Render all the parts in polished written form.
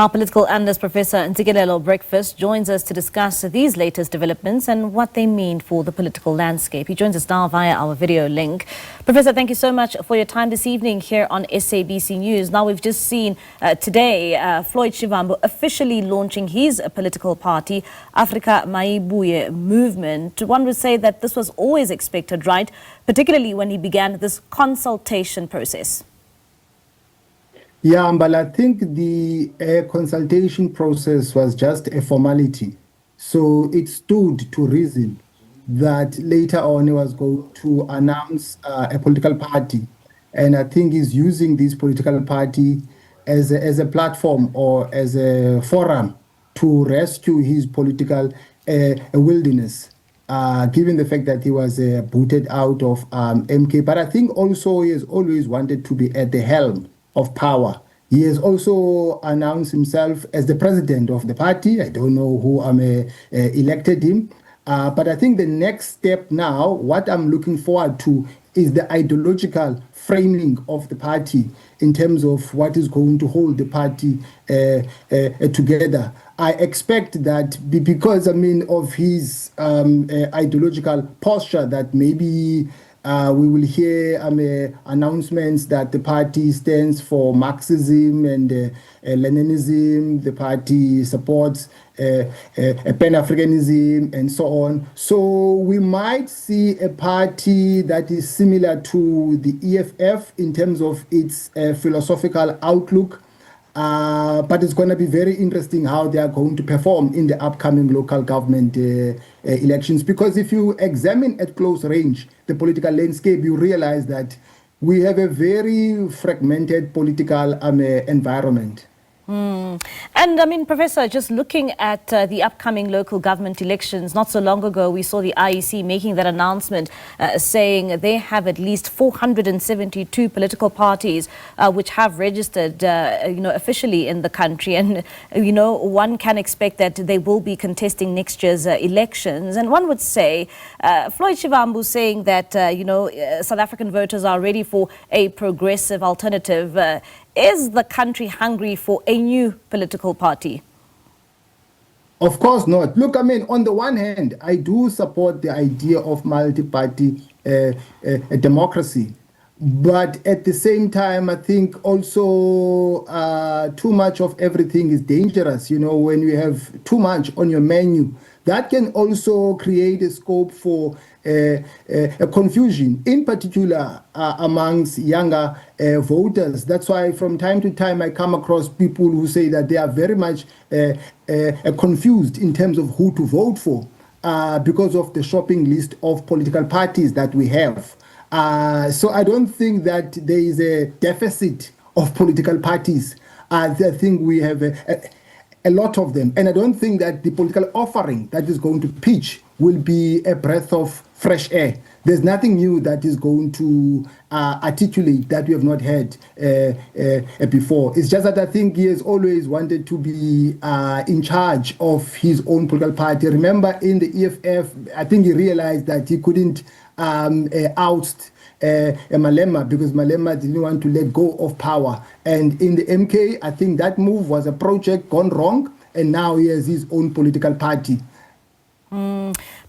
Our political analyst, Professor Ntsikelelo Breakfast, joins us to discuss these latest developments and what they mean for the political landscape. He joins us now via our video link. Professor, thank you so much for your time this evening here on SABC News. Now, we've just seen today Floyd Shivambu officially launching his political party, Africa Mayibuye movement. One would say that this was always expected, right? Particularly when he began this consultation process. Yeah, but I think the consultation process was just a formality. So it stood to reason that later on he was going to announce a political party. And I think he's using this political party as a platform or as a forum to rescue his political wilderness, given the fact that he was booted out of MK. But I think also he has always wanted to be at the helm of power. He has also announced himself as the president of the party. I don't know who elected him. But I think the next step now, what I'm looking forward to is the ideological framing of the party in terms of what is going to hold the party together. I expect that because, of his ideological posture, that maybe we will hear announcements that the party stands for Marxism and Leninism. The party supports Pan-Africanism and so on. So we might see a party that is similar to the EFF in terms of its philosophical outlook. But it's going to be very interesting how they are going to perform in the upcoming local government elections. Because if you examine at close range the political landscape, you realize that we have a very fragmented political environment. And Professor, just looking at the upcoming local government elections, not so long ago, we saw the IEC making that announcement saying they have at least 472 political parties which have registered, officially in the country. And, one can expect that they will be contesting next year's elections. And one would say, Floyd Shivambu saying that, South African voters are ready for a progressive alternative. Is the country hungry for a new political party? Of course not. Look, on the one hand, I do support the idea of multi-party democracy. But at the same time, I think also too much of everything is dangerous. When you have too much on your menu, that can also create a scope for a confusion, in particular amongst younger voters. That's why from time to time I come across people who say that they are very much confused in terms of who to vote for because of the shopping list of political parties that we have. So I don't think that there is a deficit of political parties. I think we have a lot of them. And I don't think that the political offering that is going to pitch will be a breath of fresh air. There's nothing new that is going to articulate that we have not heard before. It's just that I think he has always wanted to be in charge of his own political party. Remember, in the EFF, I think he realized that he couldn't oust Malema because Malema didn't want to let go of power. And in the MK, I think that move was a project gone wrong, and now he has his own political party.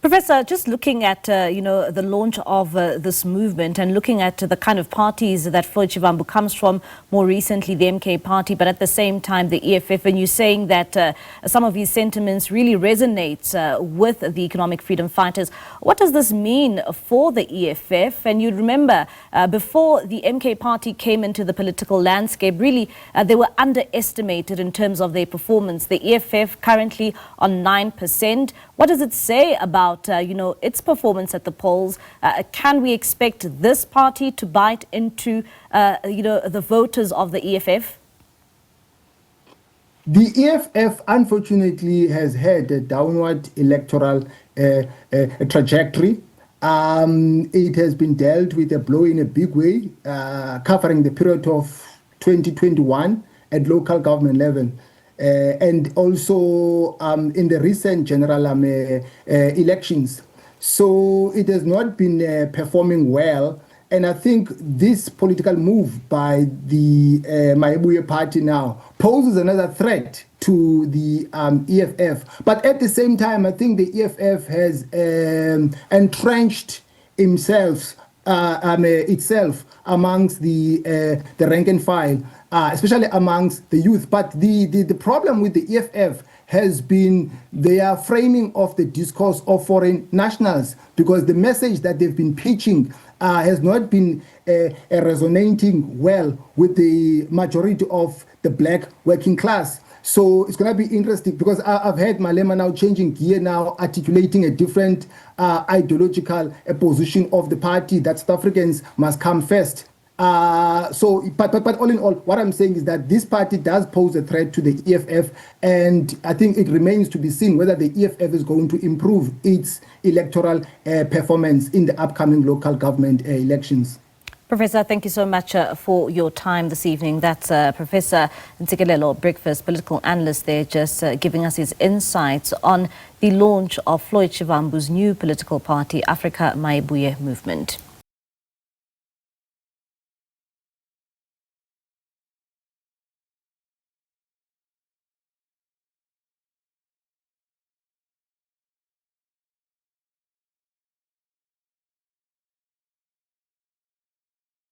Professor, just looking at, the launch of this movement and looking at the kind of parties that Floyd Shivambu comes from, more recently the MK party, but at the same time the EFF, and you're saying that some of his sentiments really resonate with the economic freedom fighters. What does this mean for the EFF? And you'd remember before the MK party came into the political landscape, really they were underestimated in terms of their performance. The EFF currently on 9%. What does it say about its performance at the polls? Can we expect this party to bite into the voters of the EFF? The EFF unfortunately has had a downward electoral trajectory. It has been dealt with a blow in a big way, covering the period of 2021 at local government level. And also in the recent general elections. So it has not been performing well And I think this political move by the Mayibuye party now poses another threat to the EFF. But at the same time, I think the EFF has entrenched itself amongst the rank and file, especially amongst the youth. But the problem with the EFF has been their framing of the discourse of foreign nationals, because the message that they've been pitching has not been resonating well with the majority of the black working class. So it's going to be interesting, because I've heard Malema now changing gear now, articulating a different ideological position of the party, that South Africans must come first. But all in all, what I'm saying is that this party does pose a threat to the EFF, and I think it remains to be seen whether the EFF is going to improve its electoral performance in the upcoming local government elections. Professor, thank you so much for your time this evening. That's Professor Ntsikelelo Breakfast, political analyst there, just giving us his insights on the launch of Floyd Shivambu's new political party, Africa Mayibuye Movement.